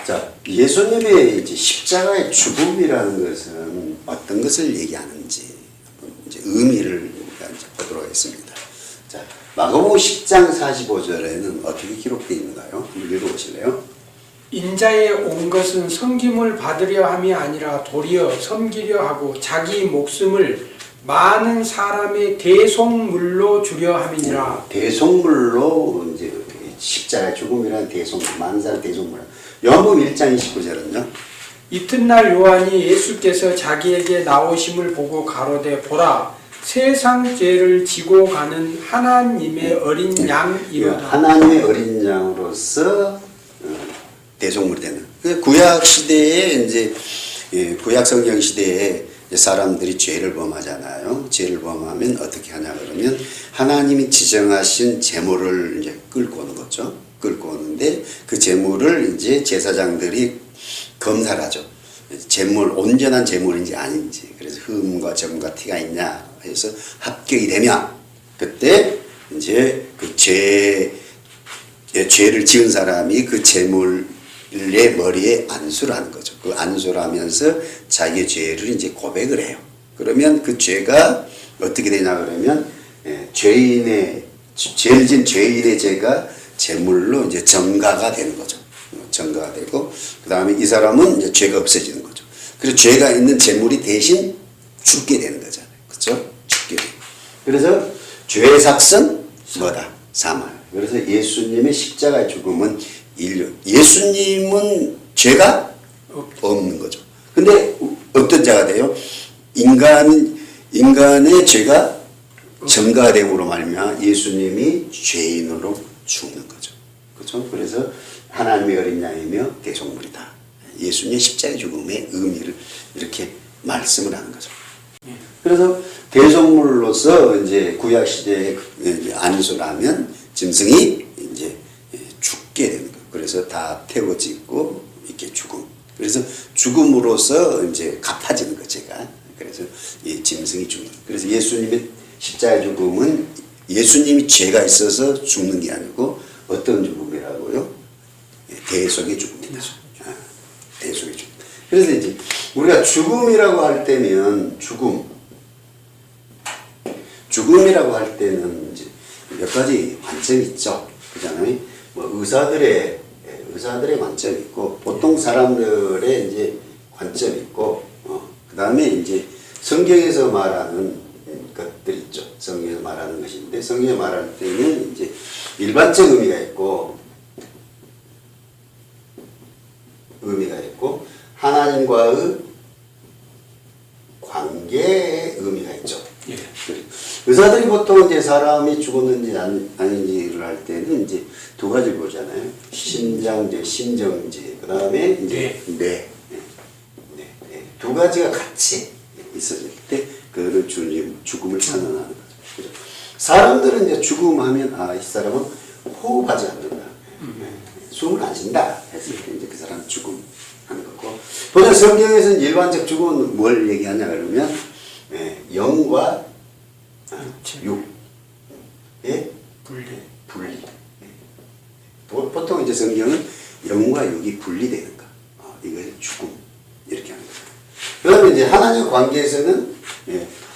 자, 예수님의 이제 십자가의 죽음이라는 것은 어떤 것을 얘기하는지 이제 의미를 이제 보도록 하겠습니다. 자, 마가복음 10장 45절에는 어떻게 기록되어 있는가요? 한번 읽어보실래요? 인자에 온 것은 섬김을 받으려 함이 아니라 도리어 섬기려 하고 자기 목숨을 많은 사람의 대속물로 주려 함이니라. 대속물로 이제 십자가의 죽음이라는 대속물, 많은 사람 대속물. 요한복음 1장 29절은요? 이튿날 요한이 예수께서 자기에게 나오심을 보고 가로되 보라 세상 죄를 지고 가는 하나님의 어린 양이로다. 하나님의 어린 양으로서 대속물이 되는. 구약 시대에 이제 구약 성경 시대에 사람들이 죄를 범하잖아요. 죄를 범하면 어떻게 하냐 그러면 하나님이 지정하신 제물을 이제 끌고 오는 거죠. 끌고 오는데 그 제물을 이제 제사장들이 검사를 하죠. 제물 온전한 제물인지 아닌지. 그래서 흠과 점과 티가 있냐 해서 합격이 되면 그때 이제 그 죄를 지은 사람이 그 제물의 머리에 안수를 하는 거죠. 그 안수를 하면서 자기의 죄를 이제 고백을 해요. 그러면 그 죄가 어떻게 되냐 그러면 죄인의 죄를 지은 죄인의 죄가 제물로 이제 정가가 되는 거죠. 정가가 되고 그 다음에 이 사람은 이제 죄가 없어지는 거죠. 그래서 죄가 있는 제물이 대신 죽게 되는 거잖아요. 그렇죠? 죽게 되고. 그래서 죄의 삭은 뭐다? 사망. 그래서 예수님의 십자가의 죽음은 인류. 예수님은 죄가 없는 거죠. 근데 어떤 자가 돼요? 인간의 죄가 정가됨으로 말미암아 예수님이 죄인으로 죽는 거죠. 그렇죠? 그래서 하나님의 어린 양이며 대속물이다. 예수님의 십자가의 죽음의 의미를 이렇게 말씀을 하는 거죠. 그래서 대속물로서 이제 구약 시대에 안수를 하면 짐승이 이제 죽게 되는 거예요. 그래서 다 태워지고 이렇게 죽음. 그래서 죽음으로써 이제 갚아지는 거 제가. 그래서 이 짐승이 죽는. 그래서 예수님의 십자가의 죽음은 예수님이 죄가 있어서 죽는 게 아니고 어떤 죽음이라고요? 대속의 죽음이다. 대속의 죽음. 그래서 이제 우리가 죽음이라고 할 때면 죽음이라고 할 때는 이제 몇 가지 관점이 있죠. 그잖아요. 뭐 의사들의 관점이 있고 보통 사람들의 이제 관점이 있고 그 다음에 이제 성경에서 말하는 것들이 있죠. 성경에서 말하는 것인데 성경에 말할 때는 이제 일반적 의미가 있고 하나님과의 관계의 의미가 있죠. 예. 의사들이 보통 이제 사람이 죽었는지 아닌지를 할 때는 이제 두 가지를 보잖아요. 심장제, 심정제, 그 다음에 이제 뇌. 두 가지가 같이 있어질 때 그를 죽음을 선언하는 거죠. 그죠? 사람들은 이제 죽음하면 이 사람은 호흡하지 않는다. 숨을 안 쉰다 했을 때 이제 그 사람 죽음 하는 거고. 보통 성경에서는 일반적 죽음은 뭘 얘기하냐 그러면 영과 육의 분리. 보통 이제 성경은 영과 육이 분리되는 거. 이것을 죽음 이렇게 하는 거죠. 그러면 이제 하나님과 관계에서는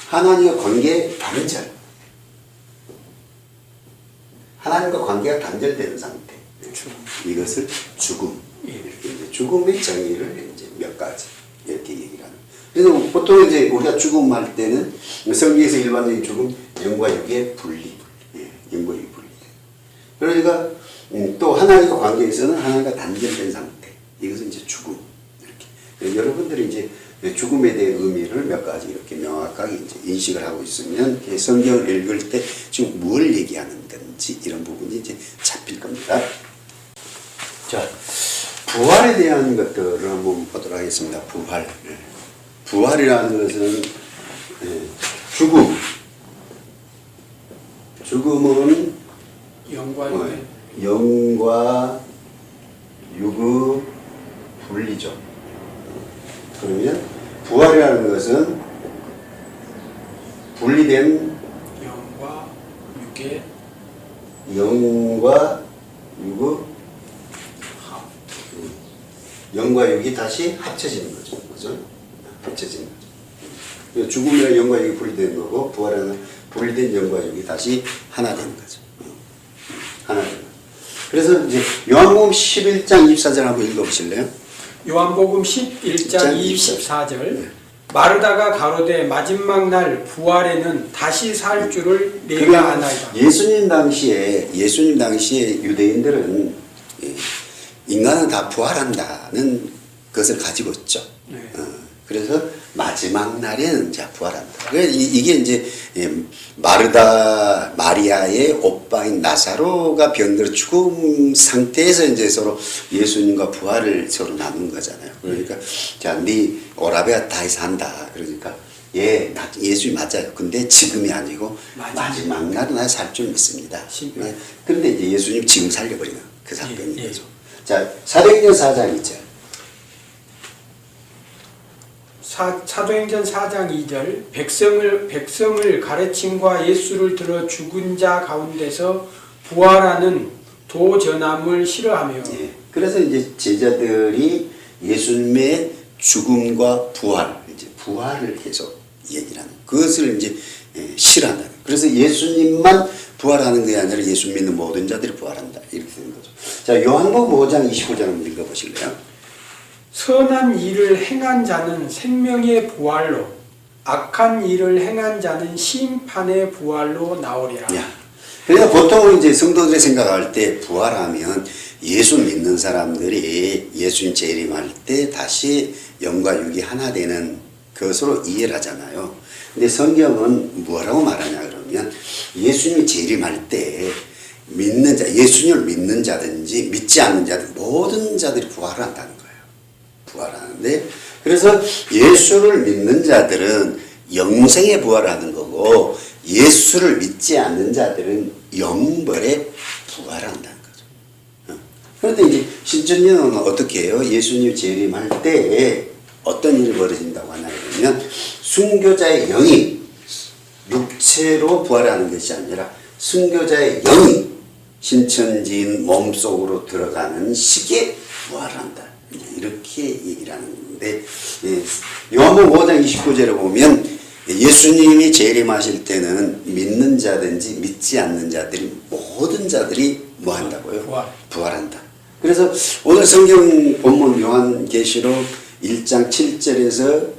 하나님과 관계 단절. 하나님과 관계가 단절되는 상태. 이것을 죽음. 이렇게 이제 죽음의 정의를 이제 몇 가지 이렇게 얘기를 하는. 그래서 보통 이제 우리가 죽음 할 때는 성경에서 일반적인 죽음, 영과 육의 분리. 영과 육의 분리. 그러니까 또 하나님과 관계에서는 하나님과 단절된 상태. 이것은 이제 죽음. 이렇게. 여러분들이 이제 죽음에 대한 의미를 몇 가지 이렇게 명확하게 이제 인식을 하고 있으면 성경을 읽을 때 지금 뭘 얘기하는 건지 이런 부분이 이제 잡힐 겁니다. 자, 부활에 대한 것들을 한번 보도록 하겠습니다. 부활. 부활이라는 것은 죽음은 영과 육의 분리죠. 그러면 부활이라는 것은 분리된 영과 육의 영과 육이 다시 합쳐지는 거죠. 그죠? 합쳐지는 거죠. 죽음이랑 영과 육이 분리된 거고 부활하는 분리된 영과 육이 다시 하나 되는 거죠. 하나 되는 거죠. 그래서 이제 요한복음 11장 24절 한번 읽어보실래요? 요한복음 11장 24절 마르다가 가로되 마지막 날 부활에는 다시 살 줄을 내가 아나이다. 예수님 당시에 유대인들은 인간은 다 부활한다는 것을 가지고 있죠. 네. 그래서 마지막 날에는 이제 부활한다. 이게 이제 마리아의 오빠인 나사로가 병들어 죽음 상태에서 이제 서로 예수님과 부활을 서로 나눈 거잖아요. 그러니까 자, 네 오라베가 다시 산다. 그러니까 예수님 맞아요. 근데 지금이 아니고 마지막 날은 나 살 줄 믿습니다. 네. 그런데 이제 예수님 지금 살려버리는 그 사건인 거죠. 자, 사도행전 4장 2절. 사도행전 4장 2절 백성을 가르침과 예수를 들어 죽은 자 가운데서 부활하는 도전함을 싫어하며. 예. 그래서 이제 제자들이 예수님의 죽음과 부활을 계속 얘기를 하는 그것을 이제 싫어한다. 그래서 예수님만 부활하는 게 아니라 예수 믿는 모든 자들이 부활한다. 이렇게 되는 거죠. 자, 요한복음 5장 29절 한번 읽어보실래요? 선한 일을 행한 자는 생명의 부활로 악한 일을 행한 자는 심판의 부활로 나오리라. 그러니까 보통 이제 성도들이 생각할 때 부활하면 예수 믿는 사람들이 예수님 재림할 때 다시 영과 육이 하나 되는 것으로 이해를 하잖아요. 근데 성경은 뭐라고 말하냐 그러면 예수님이 재림할 때 믿는 자, 예수님을 믿는 자든지 믿지 않는 자들 모든 자들이 부활을 한다는 거예요. 부활하는데 그래서 예수를 믿는 자들은 영생에 부활하는 거고 예수를 믿지 않는 자들은 영벌에 부활한다는 거죠. 그런데 이제 신천년은 어떻게 해요? 예수님 재림할 때 어떤 일이 벌어진다고 하냐 그러면 순교자의 영이 육체로 부활하는 것이 아니라 순교자의 영이 신천지인 몸속으로 들어가는 시기에 부활한다. 이렇게 얘기를 하는 건데 요한복음 5장 29절에 보면 예수님이 재림하실 때는 믿는 자든지 믿지 않는 자들이 모든 자들이 뭐 한다고요? 부활한다. 그래서 오늘 성경 본문 요한계시록 1장 7절에서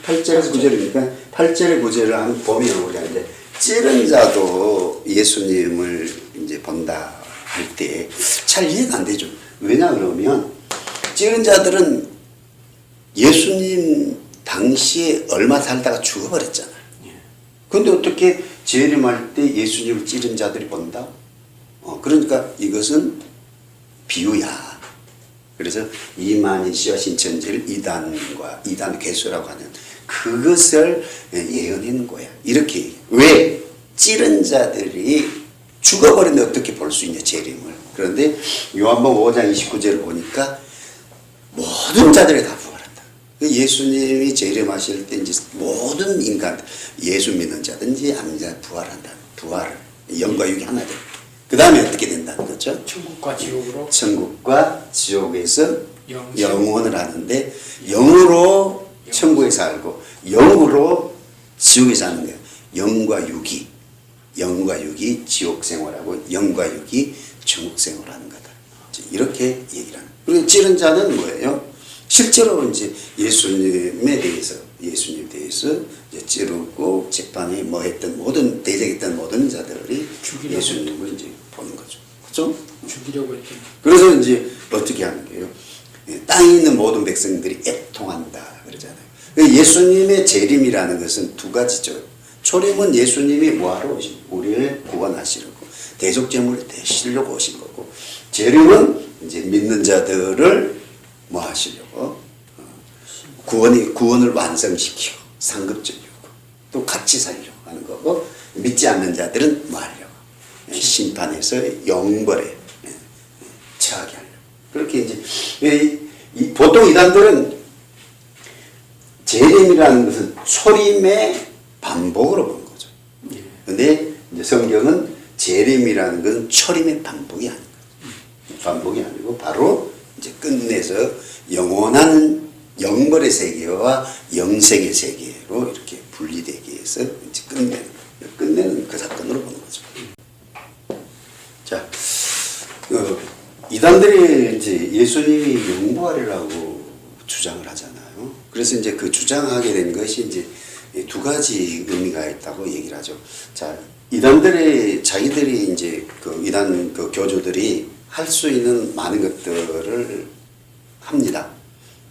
8절에서 9절이니까 8절의 9절을 한번 보면 우리가 이제 찌른 자도 예수님을 이제 본다 할 때 잘 이해가 안 되죠. 왜냐 그러면 찌른 자들은 예수님 당시에 얼마 살다가 죽어버렸잖아요. 그런데 어떻게 재림할 때 예수님을 찌른 자들이 본다? 그러니까 이것은 비유야. 그래서 이만희 씨와 신천지를 이단 괴수라고 하는 그것을 예언하는 거야. 이렇게 왜 찌른 자들이 죽어버렸는데 어떻게 볼 수 있냐 재림을. 그런데 요한복음 5장 29절을 보니까 모든 자들이 다 부활한다. 예수님이 재림하실 때 이제 모든 인간 예수 믿는 자든지 아닌 자 부활한다. 부활을 영과 육이 하나 돼. 그 다음에 어떻게 된다는 거죠? 천국과 지옥에서 영원을 하는데 영으로 천국에 살고 영으로 지옥에 사는 거예요. 영과 육이 지옥 생활하고 영과 육이 천국 생활하는 거다. 이렇게 얘기를 하는. 그리고 찌른 자는 뭐예요? 실제로 이제 예수님에 대해서 이제 찌르고 재판에 뭐 했던 모든 대적했던 모든 자들이 예수님을 이제 보는 거죠. 그렇죠? 죽이려고 했죠. 그래서 이제 어떻게 하는 거예요? 땅에 있는 모든 백성들이 애통한다 그러잖아요. 예수님의 재림이라는 것은 두 가지죠. 초림은 예수님이 뭐하러 오신 우리를 구원하시려고 대속제물을 대시려고 오신 거고, 재림은 이제 믿는 자들을 뭐 하시려고 구원을 완성시키고 상급적이고 또 같이 살려고 하는 거고, 믿지 않는 자들은 뭐 하려고 심판해서 영벌에 처하게 하려고. 그렇게 이제 보통 이단들은 재림이라는 것은 초림의 반복으로 보는 거죠. 그런데 이제 성경은 재림이라는 것은 초림의 반복이 아닌 거죠. 반복이 아니고 바로 이제 끝내서 영원한 영벌의 세계와 영생의 세계로 이렇게 분리되기 위해서 이제 끝내는 그 사건으로 보는 거죠. 자, 이단들이 이제 예수님이 영부하리라고 주장을 하잖아요. 그래서 이제 그 주장하게 된 것이 이제 두 가지 의미가 있다고 얘기를 하죠. 자, 이단들이 자기들이 이제 그 이단 그 교주들이 할 수 있는 많은 것들을 합니다.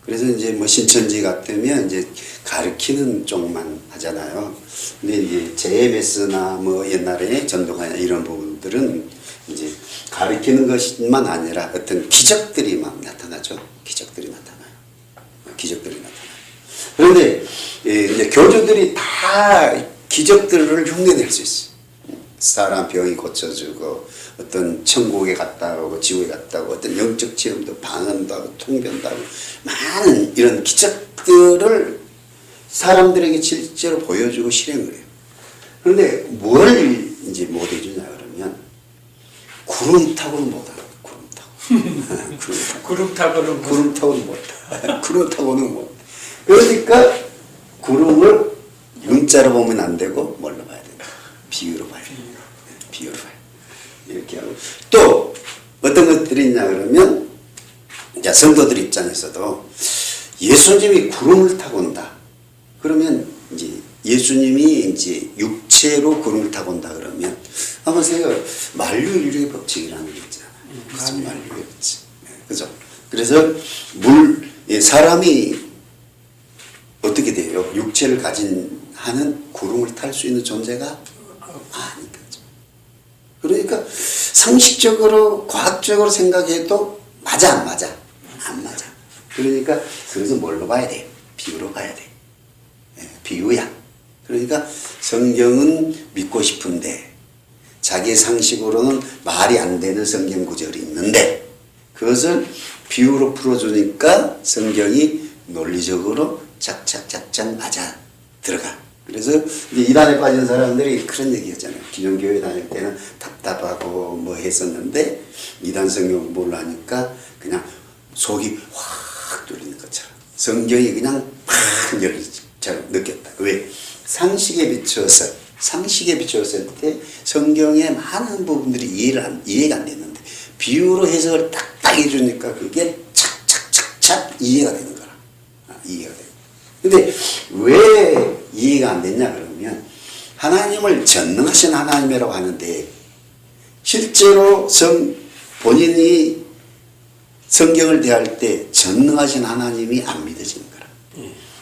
그래서 이제 뭐 신천지 같으면 이제 가르치는 쪽만 하잖아요. 근데 이제 JMS나 뭐 옛날에 전도가나 이런 부분들은 이제 가르치는 것만 아니라 어떤 기적들이 막 나타나죠. 기적들이 나타나요. 기적들이 나타나요. 그런데 이제 교주들이 다 기적들을 흉내낼 수 있어요. 사람 병이 고쳐주고 어떤 천국에 갔다 오고 지옥에 갔다 오고 어떤 영적 체험도 방언도 하고 통변도 하고 많은 이런 기적들을 사람들에게 실제로 보여주고 실행을 해요. 그런데 뭘 이제 못 해주냐 그러면 구름 타고는 못하고 구름 타고는 못해. 구름 타고는 못. 그러니까 구름을 문자로 보면 안 되고 뭘로 봐야 돼요? 비유로 봐야 돼요. 비유로 봐요. 이렇게 하고 또 어떤 것들이 있냐 그러면 자 성도들 입장에서도 예수님이 구름을 타고 온다. 그러면 이제 예수님이 이제 육체로 구름을 타고 온다 그러면 한번 생각해 만류인류의 법칙이라는 게 있잖아요. 무슨 만류의 법칙. 그죠? 그래서 사람이 어떻게 돼요? 육체를 가진 하는 구름을 탈 수 있는 존재가 아니죠. 그러니까 상식적으로 과학적으로 생각해도 맞아 안 맞아? 안 맞아. 그러니까 그래서 뭘로 봐야 돼? 비유로 봐야 돼. 비유야. 그러니까 성경은 믿고 싶은데 자기 상식으로는 말이 안 되는 성경 구절이 있는데 그것을 비유로 풀어주니까 성경이 논리적으로 착착착착 맞아 들어가. 그래서 이제 이단에 빠진 사람들이 그런 얘기했잖아요. 기존 교회 다닐 때는 답답하고 뭐 했었는데 이단 성경 공부를 하니까 그냥 속이 확 뚫리는 것처럼 성경이 그냥 팍 열리처럼 느꼈다. 왜? 상식에 비추었을 때 성경의 많은 부분들이 이해가 안 됐는데 비유로 해석을 딱딱 해주니까 그게 착착착착 이해가 되는 거라. 이해가 돼요. 근데 왜 이해가 안 됐냐 그러면 하나님을 전능하신 하나님이라고 하는데 실제로 본인이 성경을 대할 때 전능하신 하나님이 안 믿어지는 거라.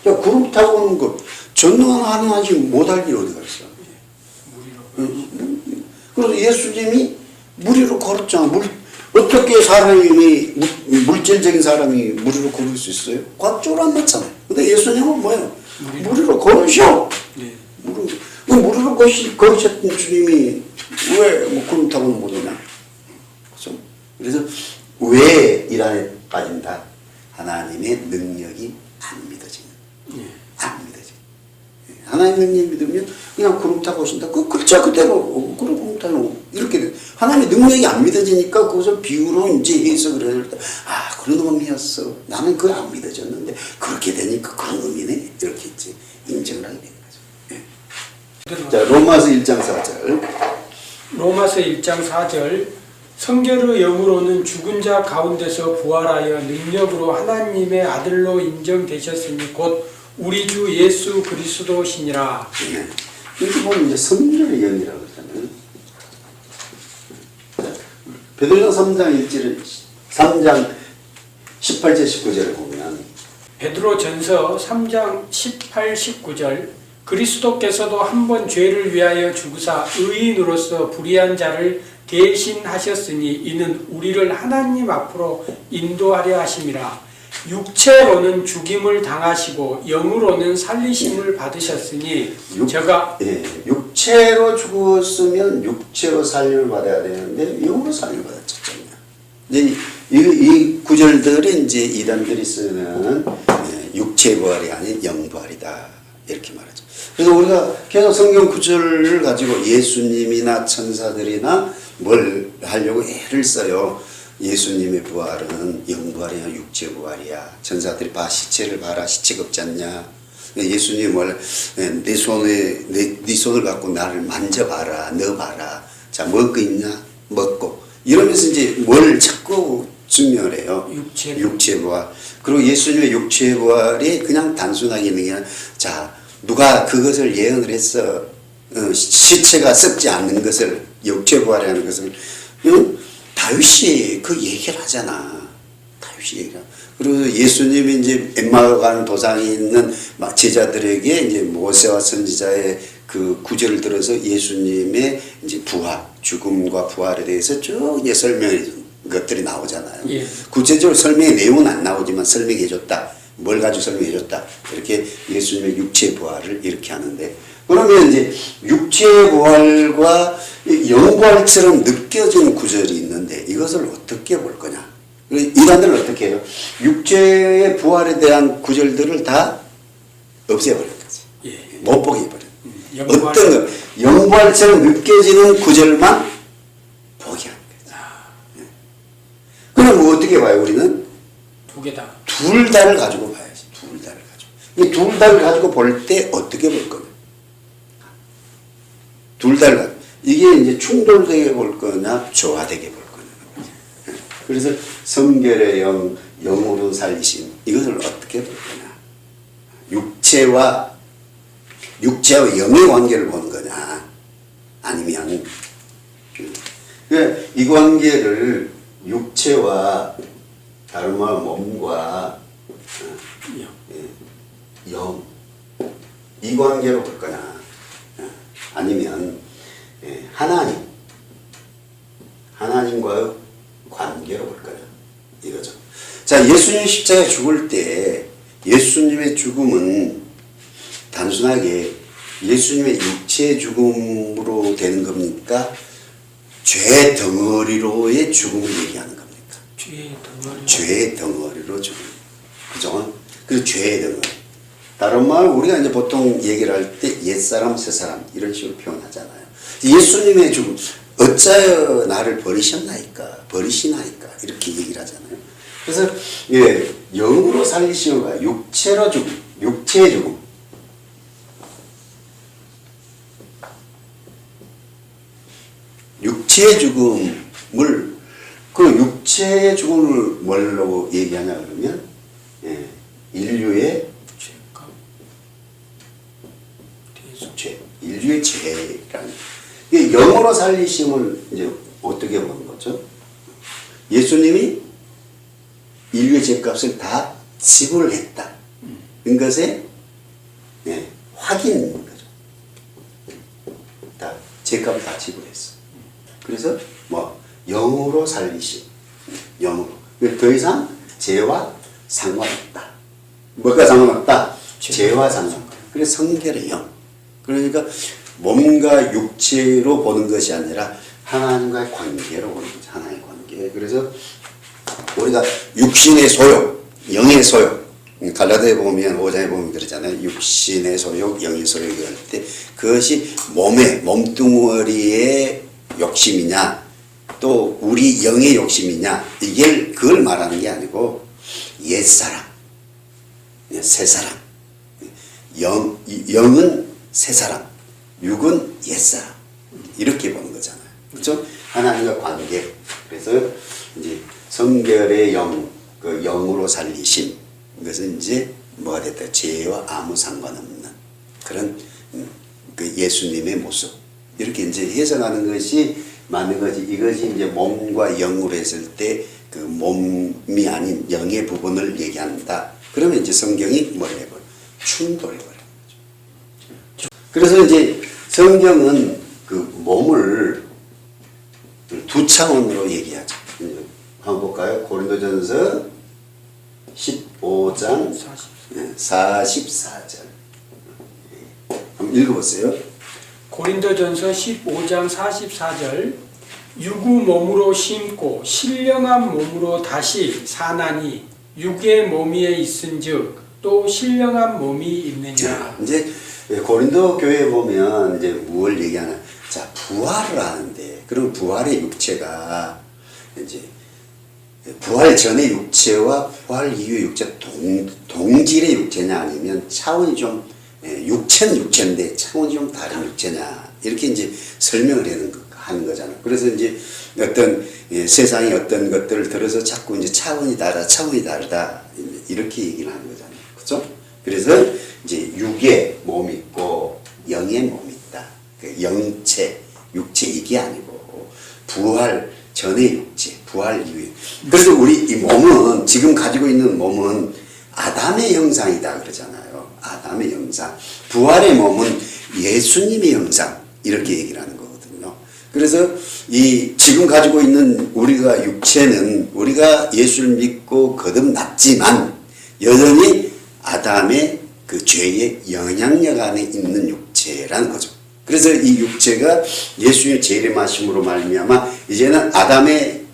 야, 구름 타고 오는 거 전능한 하나님 못할 일 어디가 있어. 그래서 예수님이 물 위로 걸었잖아. 어떻게 사람이 물질적인 사람이 물 위로 걸을 수 있어요? 과학적으로 안 맞잖아요. 근데 예수님은 뭐예요? 물 위로 걸으셔. 네. 물 위로 걸으셨던 주님이 왜 뭐 구름 타고는 못 오냐? 그렇죠? 그래서 왜 이란에 빠진다? 하나님의 능력이 안 믿어지는. 안 믿어지는. 하나님 능력 믿으면 그냥 구름 타고 오신다. 그 글자 그대로 구름 타고 이렇게 돼. 하나님의 능력이 안 믿어지니까 그것을 비유로 이제 해석을 해야 돼. 아, 그런 의미였어. 나는 그거 안 믿어졌는데 그렇게 되니까 그런 의미네. 이렇게 이제 인정을 하게 되는 거죠. 예. 자, 로마서 1장 4절. 로마서 1장 4절. 성결의 영으로는 죽은 자 가운데서 부활하여 능력으로 하나님의 아들로 인정되셨으니 곧 우리 주 예수 그리스도시니라. 네. 여기 보면 이제 성결의 영이라고 그러잖아요. 베드로전서 3장 18절 19절을 보면 베드로전서 3장 18, 19절 그리스도께서도 한 번 죄를 위하여 죽으사 의인으로서 불의한 자를 대신하셨으니 이는 우리를 하나님 앞으로 인도하려 하심이라. 육체로는 죽임을 당하시고 영으로는 살리심을 받으셨으니 육체로 죽었으면 육체로 살림을 받아야 되는데 영으로 살림을 받았잖아요. 이제 이 구절들이 이제 이단들이 쓰는 육체 부활이 아닌 영 부활이다 이렇게 말하죠. 그래서 우리가 계속 성경 구절을 가지고 예수님이나 천사들이나 뭘 하려고 애를 써요. 예수님의 부활은 영부활이야 육체 부활이야. 천사들이 봐 시체를 봐라 시체가 없지 않냐. 예수님이 내 손을 갖고 나를 만져봐라 넣어봐라. 자 먹을 거 있냐 먹고 이러면서 이제 뭘 자꾸 증명을 해요. 육체 부활. 그리고 예수님의 육체 부활이 그냥 단순하게 있는 게 아니라 자 누가 그것을 예언을 했어. 시체가 썩지 않는 것을 육체 부활이라는 것을 다윗이 그 얘기를 하잖아. 다윗이 얘기를. 그리고 예수님이 이제 엠마오 가는 도상에 있는 제자들에게 이제 모세와 선지자의 그 구절을 들어서 예수님의 이제 부활, 죽음과 부활에 대해서 쭉 이제 설명해 준 것들이 나오잖아요. 예. 구체적으로 설명의 내용은 안 나오지만 설명해 줬다. 뭘 가지고 설명해 줬다. 이렇게 예수님의 육체 부활을 이렇게 하는데 그러면 이제 육체 부활과 영부활처럼 느껴지는 구절이 있는데 이것을 어떻게 볼 거냐. 이단들은 어떻게 해요? 육체의 부활에 대한 구절들을 다 없애버린 거지. 예. 못 보게 해버려. 영부활. 어떤 거, 영부활처럼 느껴지는 구절만 보게 하는 거지. 그럼 뭐 어떻게 봐요, 우리는? 두 개 다. 둘 다를 가지고 봐야지. 둘 다를 가지고. 이 둘 다를 가지고 볼 때 어떻게 볼 거냐? 둘 다를 가지고. 이게 이제 충돌되게 볼 거냐, 조화되게 볼 거냐. 그래서 성결의 영, 영으로 살리심. 이것을 어떻게 볼 거냐. 육체와 영의 관계를 보는 거냐. 아니면, 이 관계를 육체와 다른 말 몸과 영, 이 관계로 볼 거냐. 아니면 하나님과의 관계로 볼 거냐. 이거죠. 자, 예수님 십자가에 죽을 때 예수님의 죽음은 단순하게 예수님의 육체 죽음으로 되는 겁니까? 죄 덩어리로의 죽음을 얘기하는 겁니까? 죄 덩어리로 죽음. 그죠? 그 죄 덩어리. 다른 말 우리가 이제 보통 얘기를 할 때 옛사람 새사람 이런 식으로 표현하잖아요. 예수님의 죽음 어찌하여 나를 버리셨나이까 버리시나이까 이렇게 얘기를 하잖아요. 그래서 영으로 살리시오가 육체로 죽음 육체의 죽음 육체의 죽음을 그 육체의 죽음을 뭘로 얘기하냐 그러면 인류의 죄, 인류의 죄라는 이게 영으로 살리심을 이제 어떻게 보는 거죠? 예수님이 인류의 죄값을 다 지불했다. 이것의 확인인 거죠. 다 죄값을 다 지불했어. 그래서 영으로 살리심, 영으로. 더 이상 죄와 상관없다. 뭐가 상관없다? 죄와 상관없다. 그래서 성결의 영. 그러니까 몸과 육체로 보는 것이 아니라 하나님과의 관계로 보는 거죠. 하나님의 관계. 그래서 우리가 육신의 소욕, 영의 소욕. 갈라디아에 보면 5장에 보면 그러잖아요. 육신의 소욕, 영의 소욕을 할 때 그것이 몸뚱어리의 욕심이냐 또 우리 영의 욕심이냐 이게 그걸 말하는 게 아니고 옛사람, 새사람. 영은 새사람, 육은 옛사람. 이렇게 보는 거잖아요. 그렇죠? 하나님과 관계. 그래서 이제 성결의 영, 그 영으로 살리심. 이것은 이제 뭐가 됐다? 죄와 아무 상관없는 그런 그 예수님의 모습. 이렇게 이제 해석하는 것이 맞는 거지. 이것이 이제 몸과 영으로 했을 때 그 몸이 아닌 영의 부분을 얘기한다. 그러면 이제 성경이 뭘 해버려? 충돌해버려. 그래서 이제 성경은 그 몸을 두 차원으로 얘기하죠. 한번 볼까요? 고린도전서 15장 44절. 한번 읽어보세요. 고린도전서 15장 44절 유구 몸으로 심고 신령한 몸으로 다시 사나니 육의 몸위에 있은즉 또 신령한 몸이 있느냐. 이제 고린도 교회에 보면 이제 무엇을 얘기하나? 자, 부활을 하는데 그럼 부활의 육체가 이제 부활 전의 육체와 부활 이후의 육체 동질의 육체냐 아니면 차원이 좀 육체는 육체인데 차원이 좀 다른 육체냐 이렇게 이제 설명을 하는 거잖아요. 그래서 이제 어떤 세상의 어떤 것들을 들어서 자꾸 이제 차원이 다르다 이렇게 얘기를 하는 거잖아요. 그렇죠? 그래서 이제 육의 몸이 있고 영의 몸이 있다. 그 영체, 육체 이게 아니고 부활 전의 육체, 부활 이후에. 그래서 우리 이 몸은 지금 가지고 있는 몸은 아담의 형상이다 그러잖아요. 아담의 형상. 부활의 몸은 예수님의 형상 이렇게 얘기를 하는 거거든요. 그래서 이 지금 가지고 있는 우리가 육체는 우리가 예수를 믿고 거듭났지만 여전히 아담의 그 죄의 영향력 안에 있는 육체라는 거죠. 그래서 이 육체가 예수의 재림하심으로 말미암아 이제는 아담의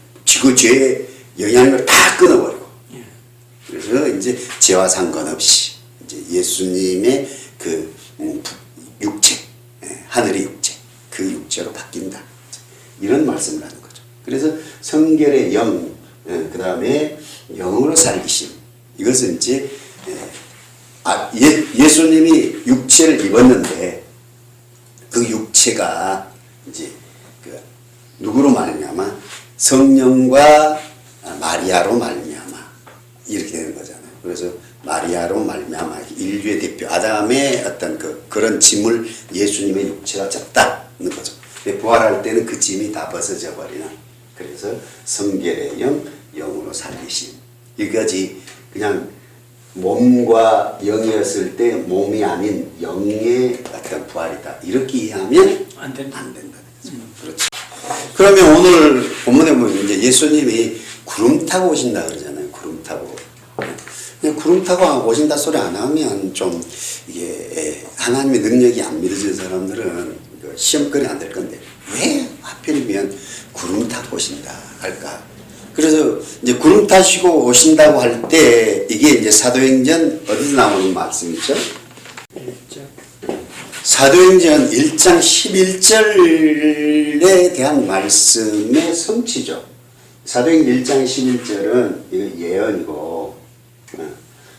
그 죄의 영향력을 다 끊어버리고 그래서 이제 죄와 상관없이 이제 예수님의 그 육체, 하늘의 육체, 그 육체로 바뀐다. 이런 말씀을 하는 거죠. 그래서 성결의 영, 그 다음에 영으로 살리심. 이것은 이제 예수님이 육체를 입었는데 그 육체가 이제 그 누구로 말미암아 성령과 마리아로 말미암아 이렇게 되는 거잖아요. 그래서 마리아로 말미암아 인류의 대표 아담의 어떤 그런 짐을 예수님의 육체가 졌다는 거죠. 부활할 때는 그 짐이 다 벗어져 버리는. 그래서 성결의 영, 영으로 살리심. 여기까지 그냥 몸과 영이었을 때 몸이 아닌 영의 어떤 부활이다. 이렇게 이해하면 안 된다는 거죠. 그렇죠. 그러면 오늘 본문에 보면 이제 예수님이 구름 타고 오신다 그러잖아요. 구름 타고. 그냥 구름 타고 오신다 소리 안 하면 좀 이게 하나님의 능력이 안 믿어지는 사람들은 시험거리 안 될 건데 왜 하필이면 구름 타고 오신다 할까? 그래서 이제 구름 타시고 오신다고 할 때 이게 이제 사도행전 어디서 나오는 말씀이죠? 사도행전 1장 11절에 대한 말씀의 성취죠. 사도행전 1장 11절은 이거 예언이고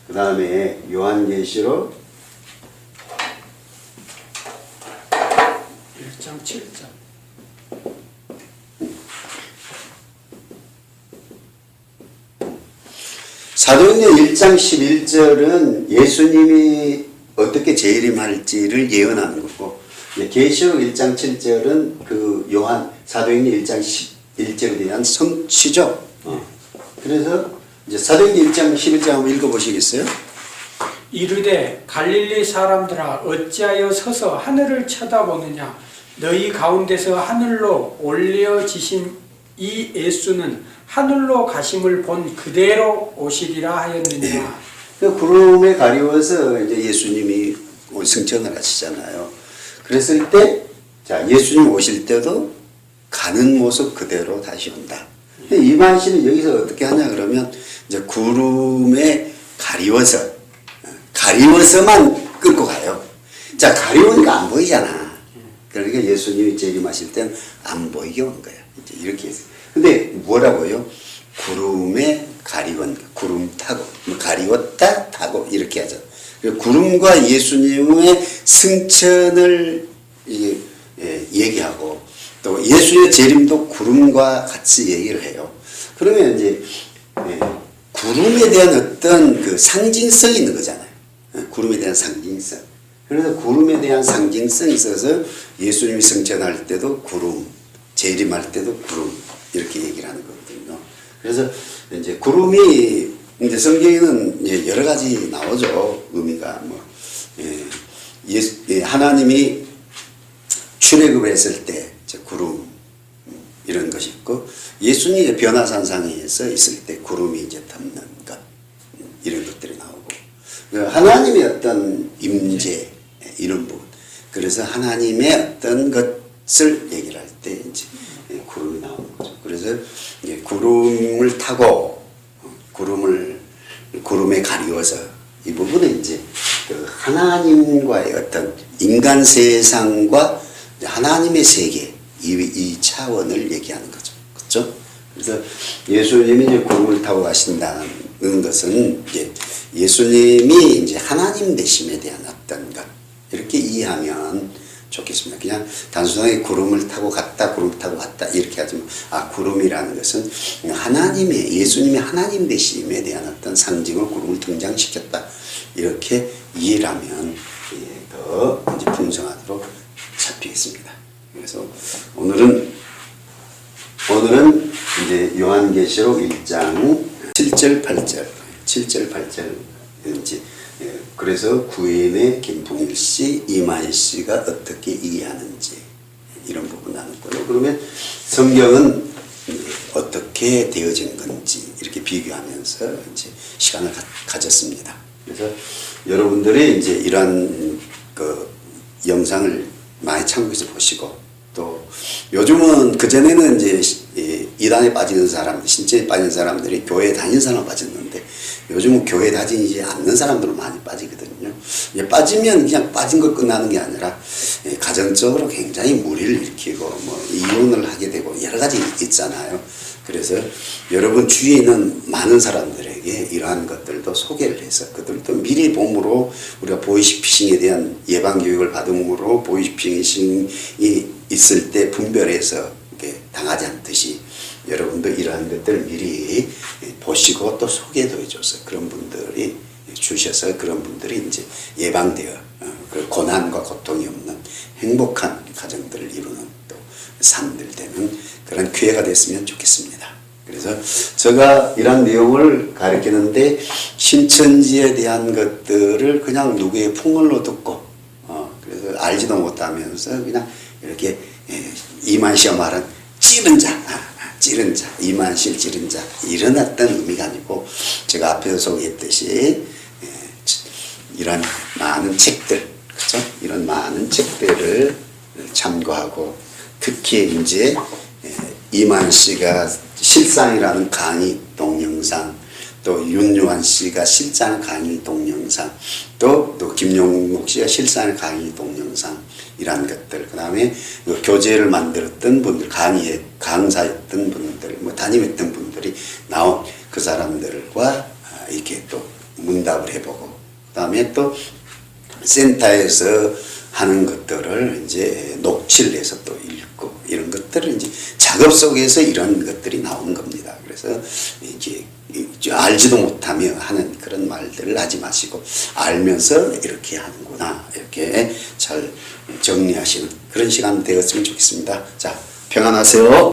그 다음에 요한계시록 1장 7절. 사도행전 1장 11절은 예수님이 어떻게 재림할지를 예언하는 거고 계시록 1장 7절은 그 요한 사도행전 1장 11절에 대한 성취죠. 그래서 이제 사도행전 1장 11절 한번 읽어보시겠어요? 이르되 갈릴리 사람들아 어찌하여 서서 하늘을 쳐다보느냐 너희 가운데서 하늘로 올려지신 이 예수는 하늘로 가심을 본 그대로 오시리라 하였느냐. 네. 그 구름에 가리워서 이제 예수님이 승천을 하시잖아요. 그랬을 때, 자, 예수님 오실 때도 가는 모습 그대로 다시 온다. 이만희는 여기서 어떻게 하냐 그러면 이제 구름에 가리워서만 끌고 가요. 자, 가리우니까 안 보이잖아. 그러니까 예수님이 재림하실 때는 안 보이게 온 거야. 이제 이렇게 해서. 근데 뭐라고요? 구름에 가리운, 구름 타고, 가리웠다 타고 이렇게 하죠. 구름과 예수님의 승천을 얘기하고 또 예수의 재림도 구름과 같이 얘기를 해요. 그러면 이제 구름에 대한 어떤 그 상징성이 있는 거잖아요. 구름에 대한 상징성. 그래서 구름에 대한 상징성이 있어서 예수님이 승천할 때도 구름, 재림할 때도 구름 이렇게 얘기를 하는 거거든요. 그래서 이제 구름이 이제 성경에는 이제 여러 가지 나오죠. 의미가 하나님이 출애굽했을 때 구름 이런 것이 있고 예수님이 변화산상에서 있을 때 구름이 이제 덮는 것 이런 것들이 나오고 하나님의 어떤 임재 이런 부분. 그래서 하나님의 어떤 것을 얘기를 할 때 이제 구름이 나오는 거죠. 그래서 이제 구름을 타고 구름에 가리워서 이 부분은 이제 그 하나님과의 어떤 인간 세상과 하나님의 세계 이 차원을 얘기하는 거죠. 그렇죠? 그래서 예수님이 이제 구름을 타고 가신다는 것은 이제 예수님이 이제 하나님 되심에 대한 어떤 것 이렇게 이해하면 좋겠습니다. 그냥 단순하게 구름을 타고 갔다, 구름 타고 갔다 이렇게 하지만 구름이라는 것은 하나님의 예수님이 하나님 되심에 대한 어떤 상징을 구름을 등장시켰다 이렇게 이해를 하면 더 이제 풍성하도록 잡히겠습니다. 그래서 오늘은 이제 요한계시록 1장 7절 8절 이제 그래서 구인의 김풍일 씨, 이만희 씨가 어떻게 이해하는지 이런 부분 나눴고요. 그러면 성경은 어떻게 되어진 건지 이렇게 비교하면서 이제 시간을 가졌습니다. 그래서 여러분들이 이제 이러한 그 영상을 많이 참고해서 보시고 또 요즘은 그전에는 이제 이단에 빠지는 사람, 신체에 빠진 사람들이 교회에 다니는 사람 빠졌는데 요즘은 교회에 다니지 않는 사람들은 많이 빠지거든요. 빠지면 그냥 빠진 것 끝나는 게 아니라 가정적으로 굉장히 무리를 일으키고 뭐 이혼을 하게 되고 여러 가지 있잖아요. 그래서 여러분 주위에 있는 많은 사람들에게 이러한 것들도 소개를 해서 그들도 미리 봄으로 우리가 보이스피싱에 대한 예방 교육을 받음으로 보이스피싱이 있을 때 분별해서 당하지 않듯이 여러분도 이러한 것들을 미리 보시고 또 소개도 해줘서 그런 분들이 주셔서 그런 분들이 이제 예방되어 그 고난과 고통이 없는 행복한 가정들을 이루는 또 삶들 되는 그런 기회가 됐으면 좋겠습니다. 그래서 제가 이런 내용을 가르치는데 신천지에 대한 것들을 그냥 누구의 풍문으로 듣고 그래서 알지도 못하면서 그냥 이렇게 이만 씨가 말한 찌른 자, 이만실 찌른 자 이런 어떤 의미가 아니고 제가 앞에서 소개했듯이 이런 많은 책들, 그렇죠? 이런 많은 책들을 참고하고 특히 이제 이만 씨가 실상이라는 강의 동영상, 또 윤요한 씨가 실상 강의 동영상, 또 김용목 씨가 실상 강의 동영상 이런 것들, 그 다음에 교재를 만들었던 분들, 강사했던 분들, 뭐 담임했던 분들이 나온 그 사람들과 이렇게 또 문답을 해보고, 그 다음에 또 센터에서 하는 것들을 이제 녹취를 해서 또 읽고, 이런 것들을 이제 작업 속에서 이런 것들이 나오는 겁니다. 그래서 이제 알지도 못하며 하는 그런 말들을 하지 마시고 알면서 이렇게 하는구나 이렇게 잘 정리하시는 그런 시간 되었으면 좋겠습니다. 자, 평안하세요.